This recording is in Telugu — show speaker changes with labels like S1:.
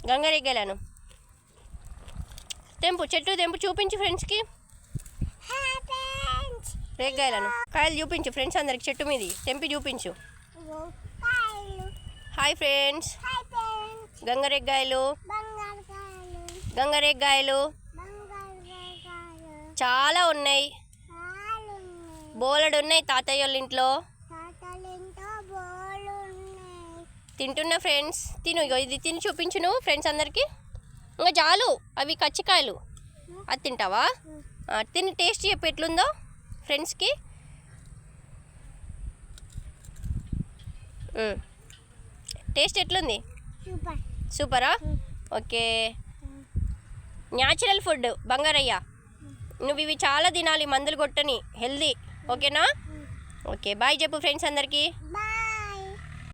S1: గంగరెగ్గాయలను తెంపు, చెట్టు తెంపు, చూపించు ఫ్రెండ్స్కి. రేగ్గాయలను కాయలు చూపించు ఫ్రెండ్స్ అందరికి, చెట్టు మీది తెంపి చూపించు. హాయ్ ఫ్రెండ్స్, గంగరెగ్గాయలు, గంగరెగ్గాయలు చాలా ఉన్నాయి, బోలెడు ఉన్నాయి తాతయ్య వాళ్ళ ఇంట్లో. తింటున్నా ఫ్రెండ్స్, తిను. ఇగో ఇది తిని చూపించు నువ్వు ఫ్రెండ్స్ అందరికి. ఇంకా చాలు, అవి కచ్చికాయలు. అది తింటావా? తిని టేస్ట్ చెప్పు ఎట్లుందో ఫ్రెండ్స్కి. టేస్ట్ ఎట్లుంది? సూపరా? ఓకే. న్యాచురల్ ఫుడ్ బంగారయ్య, నువ్వు ఇవి చాలా తినాలి, మందులు కొట్టని, హెల్దీ. ఓకేనా? ఓకే, బాయ్ చెప్పు ఫ్రెండ్స్ అందరికీ.